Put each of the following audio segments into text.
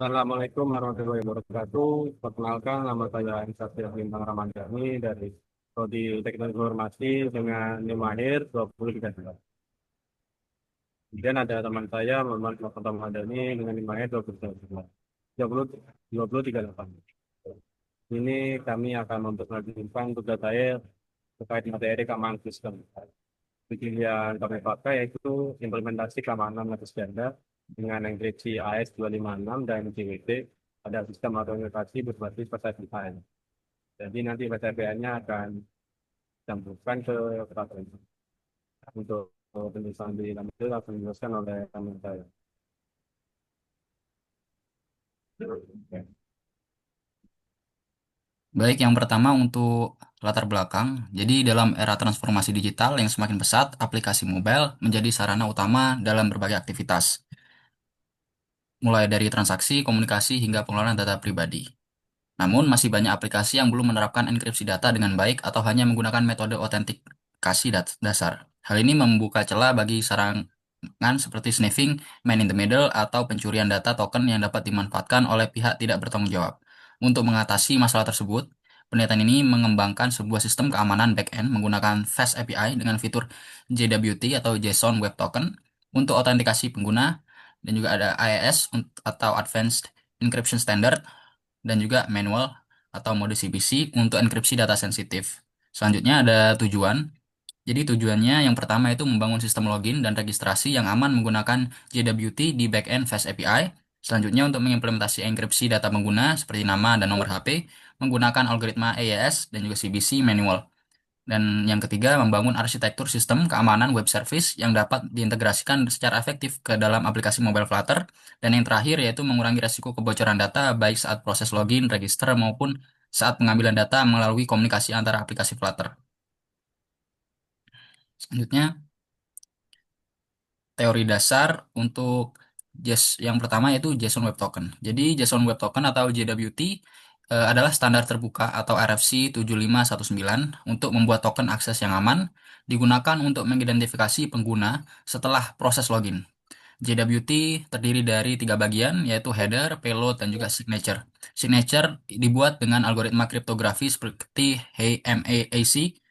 Assalamualaikum warahmatullahi wabarakatuh. Perkenalkan, nama saya Insafir Bintang Ramadhani dari Prodi Teknik Informasi dengan NIM akhir 20 dan kemudian ada teman saya Muhammad Muhammad Ramadhani dengan NIM akhir 2038. Ini kami akan memperkenalkan tugas saya terkait materi keamanan sistem. Tujuan yang kami pakai yaitu implementasi keamanan berbasis ganda dengan enkripsi AES 256 dan JWT pada sistem autentikasi berbasis PKI. Jadi nanti PKI-nya akan dicampurkan ke peraturan. Untuk penulisan di dalam itu akan dijelaskan oleh teman saya. Baik, yang pertama untuk latar belakang. Jadi dalam era transformasi digital yang semakin pesat, aplikasi mobile menjadi sarana utama dalam berbagai aktivitas, mulai dari transaksi, komunikasi, hingga pengelolaan data pribadi. Namun, masih banyak aplikasi yang belum menerapkan enkripsi data dengan baik atau hanya menggunakan metode autentikasi dasar. Hal ini membuka celah bagi serangan seperti sniffing, man in the middle, atau pencurian data token yang dapat dimanfaatkan oleh pihak tidak bertanggung jawab. Untuk mengatasi masalah tersebut, penelitian ini mengembangkan sebuah sistem keamanan back-end menggunakan Fast API dengan fitur JWT atau JSON Web Token untuk autentikasi pengguna, dan juga ada AES atau Advanced Encryption Standard dan juga manual atau mode CPC untuk enkripsi data sensitif. Selanjutnya ada tujuan. Jadi tujuannya yang pertama itu membangun sistem login dan registrasi yang aman menggunakan JWT di backend Fast API. Selanjutnya untuk mengimplementasi enkripsi data pengguna seperti nama dan nomor HP menggunakan algoritma AES dan juga CBC manual. Dan yang ketiga, membangun arsitektur sistem keamanan web service yang dapat diintegrasikan secara efektif ke dalam aplikasi mobile Flutter. Dan yang terakhir yaitu mengurangi resiko kebocoran data baik saat proses login, register, maupun saat pengambilan data melalui komunikasi antara aplikasi Flutter. Selanjutnya, teori dasar untuk yang pertama yaitu JSON Web Token. Jadi JSON Web Token atau JWT adalah standar terbuka atau RFC 7519 untuk membuat token akses yang aman digunakan untuk mengidentifikasi pengguna setelah proses login. JWT terdiri dari tiga bagian, yaitu header, payload, dan juga signature. Signature dibuat dengan algoritma kriptografi seperti HMAC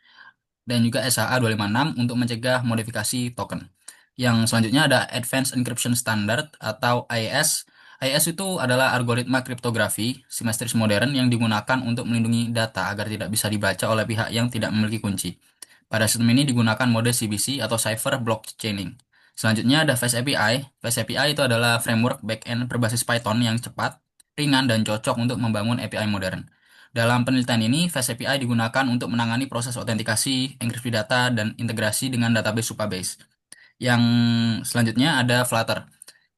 dan juga SHA-256 untuk mencegah modifikasi token. Yang selanjutnya ada Advanced Encryption Standard atau AES. AES itu adalah algoritma kriptografi simetris modern yang digunakan untuk melindungi data agar tidak bisa dibaca oleh pihak yang tidak memiliki kunci. Pada sistem ini digunakan mode CBC atau Cipher Block Chaining. Selanjutnya ada Fast API. Fast API itu adalah framework backend berbasis Python yang cepat, ringan, dan cocok untuk membangun API modern. Dalam penelitian ini, Fast API digunakan untuk menangani proses autentikasi, enkripsi data, dan integrasi dengan database Supabase. Yang selanjutnya ada Flutter.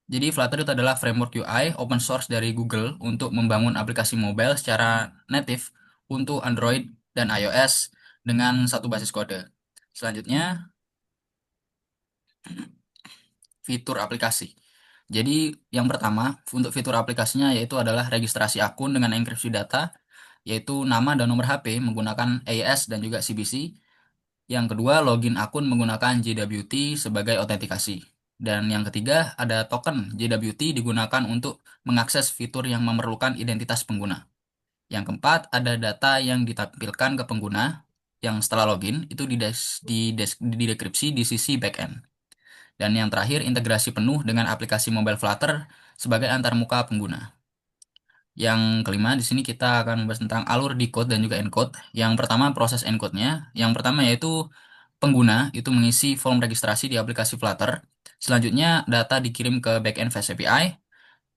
Jadi Flutter itu adalah framework UI open source dari Google untuk membangun aplikasi mobile secara native untuk Android dan iOS dengan satu basis kode. Selanjutnya, fitur aplikasi. Jadi yang pertama, untuk fitur aplikasinya yaitu adalah registrasi akun dengan enkripsi data, yaitu nama dan nomor HP menggunakan AES dan juga CBC. Yang kedua, login akun menggunakan JWT sebagai autentikasi. Dan yang ketiga, ada token JWT digunakan untuk mengakses fitur yang memerlukan identitas pengguna. Yang keempat, ada data yang ditampilkan ke pengguna yang setelah login itu didekripsi di sisi backend. Dan yang terakhir, integrasi penuh dengan aplikasi mobile Flutter sebagai antarmuka pengguna. Yang kelima, di sini kita akan membahas tentang alur decode dan juga encode. Yang pertama, proses encode-nya. Yang pertama yaitu pengguna itu mengisi form registrasi di aplikasi Flutter. Selanjutnya, data dikirim ke backend Fast API.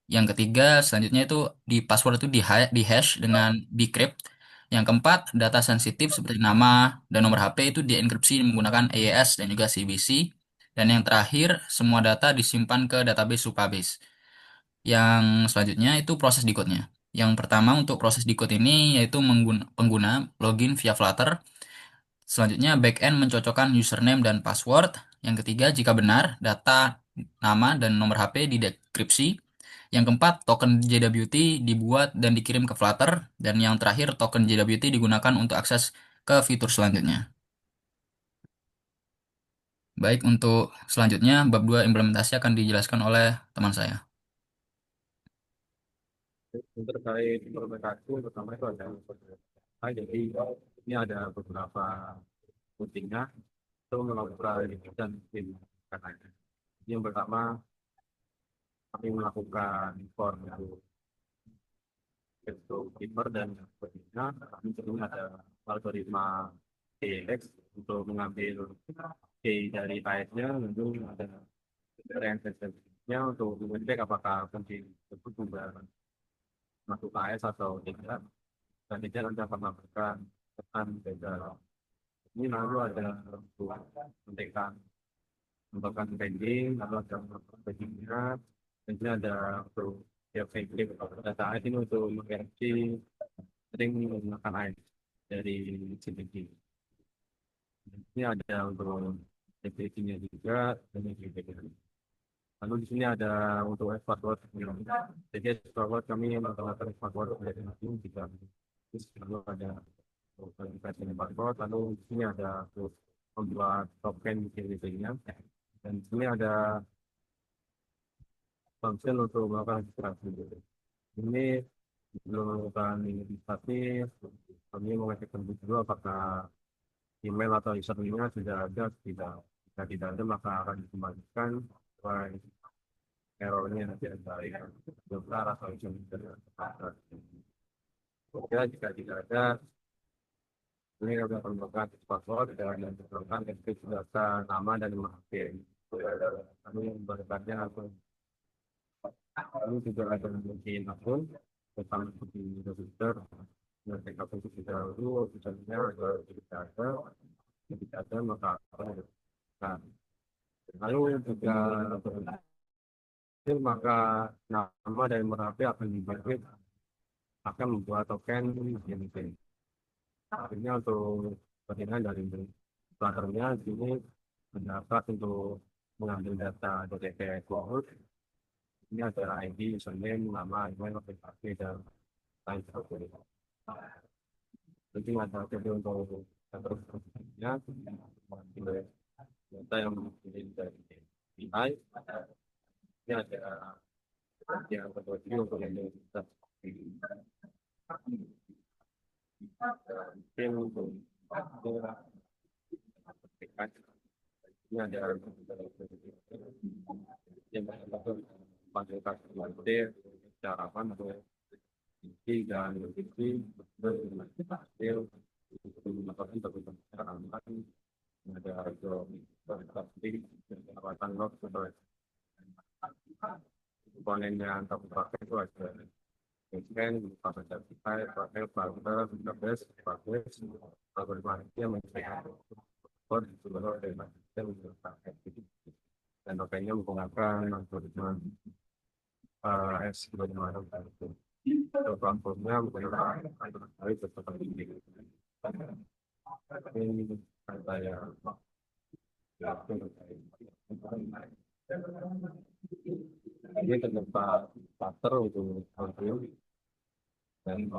Yang ketiga, selanjutnya itu di password itu di hash dengan bcrypt. Yang keempat, data sensitif seperti nama dan nomor HP itu dienkripsi menggunakan AES dan juga CBC. Dan yang terakhir, semua data disimpan ke database Supabase. Yang selanjutnya itu proses decode-nya. Yang pertama untuk proses decode ini yaitu pengguna login via Flutter. Selanjutnya backend mencocokkan username dan password. Yang ketiga jika benar data nama dan nomor HP didekripsi. Yang keempat token JWT dibuat dan dikirim ke Flutter. Dan yang terakhir token JWT digunakan untuk akses ke fitur selanjutnya. Baik, untuk selanjutnya bab 2 implementasi akan dijelaskan oleh teman saya. Untuk terkait implementasi pertama itu ada jadi ini ada beberapa pentingnya itu melakukan dan tim katanya. Yang pertama kami melakukan impor untuk timber dan sebagainya. Kami tentunya ada algoritma KX untuk mengambil key dari AS-nya, lalu ada nya untuk mengecek apakah kunci tersebut sudah masuk AS atau tidak. Dan tidak nanti akan melakukan pesan beda. Ini lalu ada untuk menentukan melakukan pending, lalu ada pendingnya, dan ini ada untuk tiap pending data AS ini untuk mengerti sering menggunakan AS dari CPG. Ini ada untuk definisinya juga dan yang sebagainya. Lalu di sini ada untuk export word. Jadi export word kami menggunakan export word dari ini juga. Terus lalu ada verifikasi export word. Lalu di sini ada untuk membuat token utility-nya. Dan di sini ada function untuk melakukan registrasi. Ini belum melakukan registrasi. Kami mengecek dulu apakah email atau username-nya sudah ada tidak. Jika tidak ada maka akan dikembalikan sesuai errornya nanti ada yang besar atau username besar. Ya, jika tidak ada ini akan melakukan password dan melakukan enkripsi data nama dan nomor HP. Kami memberikannya akun. Kami juga ada mungkin akun tentang seperti register dan akun itu sudah dulu misalnya ada tidak ada maka akan dilakukan. Lalu juga maka nama dan nomor HP akan dibagi akan membuat token yang penting. Akhirnya untuk pertanyaan dari platformnya di sini mendapat untuk mengambil data dari cloud. Ini ada ID, username, nama, email, aplikasi dan lain sebagainya. Jadi ada jadi untuk terus berikutnya data yang dikirim dari AI. Ini ada yang kedua ini untuk yang kita tim untuk ini ada yang melakukan panggil customer cara apa atau isi dan isi hasil melakukan terbuka ada transaksi perawatan log sebagai komponen yang kami pakai itu ada scan, pakai certified, pakai filter, database, pakai algoritma yang mencari kode itu baru ada yang untuk pakai dan pakainya menggunakan algoritma S bagaimana itu platformnya menggunakan algoritma itu seperti ini. Ini saya ini terdapat pattern untuk review dan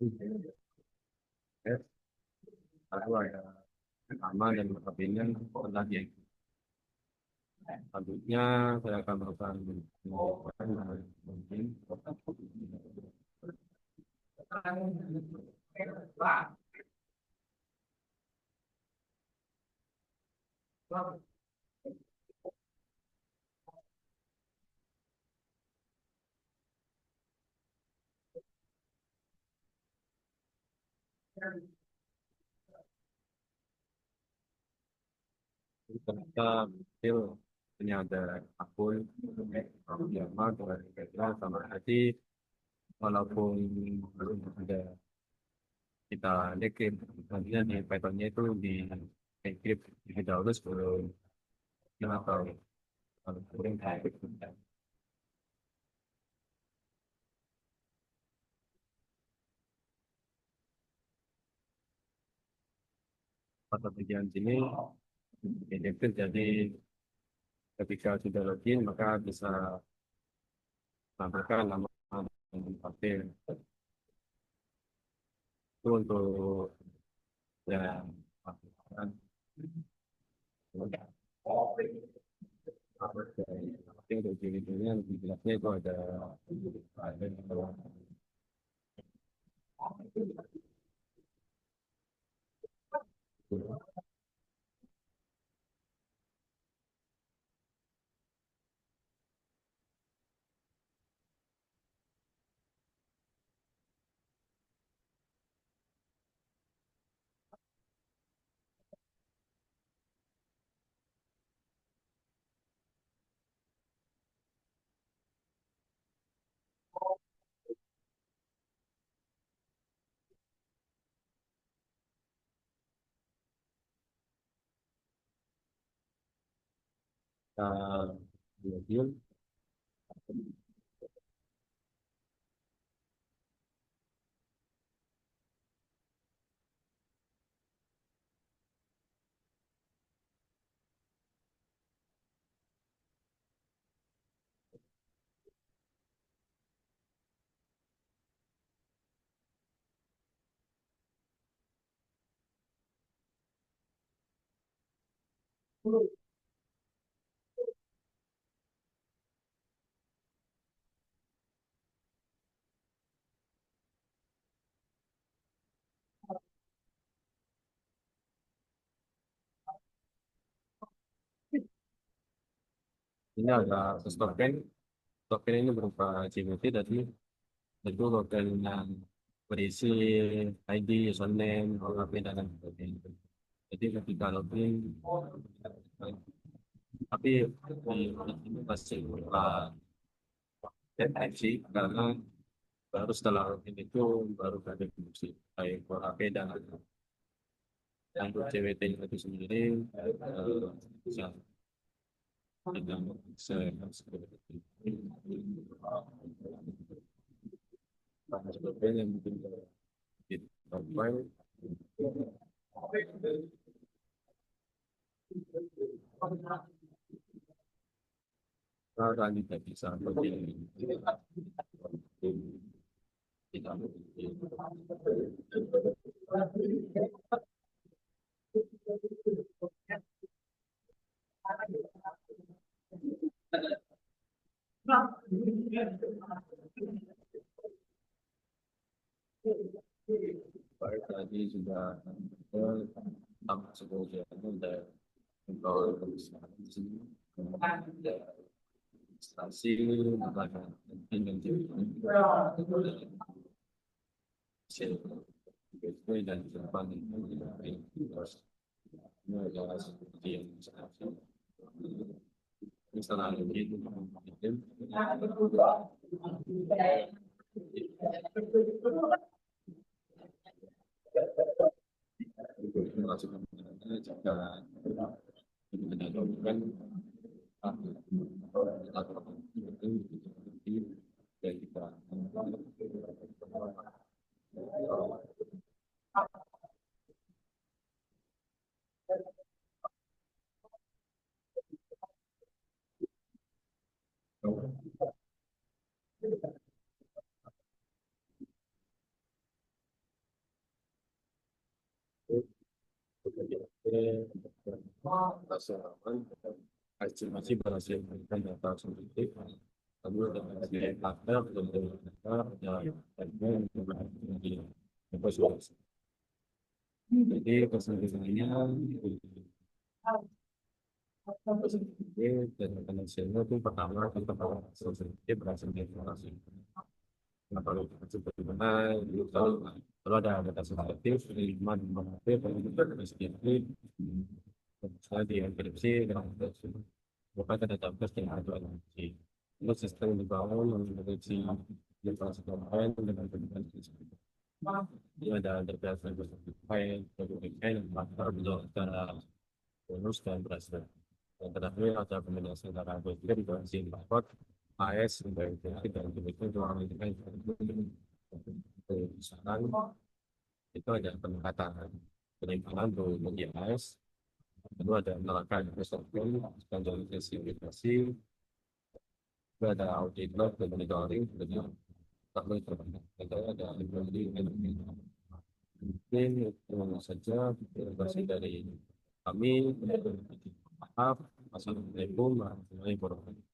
Ya, lalu ada nama dan notabene pernah dia. Selanjutnya saya akan melakukan mungkin ternyata hasil ini ada akun lama dengan sama tadi walaupun belum ada kita decrypt nantinya di Pythonnya itu di encrypt di dahulu sebelum kita tahu kalau kemudian pada bagian sini encrypt jadi ketika sudah login maka bisa tambahkan nama dan pakai itu untuk yang tapi untuk jilidnya lebih jelasnya itu ada login. Ini ada token. Token ini berupa JWT tadi itu token yang berisi ID, username, OKP dan lain sebagainya. Jadi ketika login, tapi di sini masih berupa deteksi karena baru setelah login itu baru ada fungsi baik OKP dan lain-lain. Dan untuk JWT itu sendiri bisa dengan seperti sebagainya mungkin di profile kan tidak bisa begini tidak baik tadi sudah tambah sebagai ada kalau di sini administrasi lembaga dan sesuai dan depan itu harus ini adalah seperti yang misalnya begitu itu masuk jika menyadari atau itu dan kita berhasil aman, estimasi berhasil memberikan data sensitif, lalu ada hacker, dan di evaluasi. Jadi kesimpulannya dan hasilnya itu pertama kita tahu sensitif berhasil dievaluasi. Nah, kalau seperti mana, kalau ada data sensitif, lima normatif, kalau juga data sensitif, misalnya di enkripsi, bukan ada database yang ada enkripsi. Itu sistem yang dibangun mengenkripsi informasi online dengan kemudian ini ada database yang file, file yang berjalan secara bonus dan berhasil. Yang terakhir ada kombinasi antara BTK di dalam SIM password, AS, dan itu doang itu kan misalkan itu ada peningkatan bagi AS, kedua ada menerapkan SOP, standarisasi, kedua ada audit log dan monitoring, dan perlu terbanyak. Kedua ada implementasi. Mungkin itu saja informasi dari kami. Maaf, Assalamualaikum warahmatullahi wabarakatuh.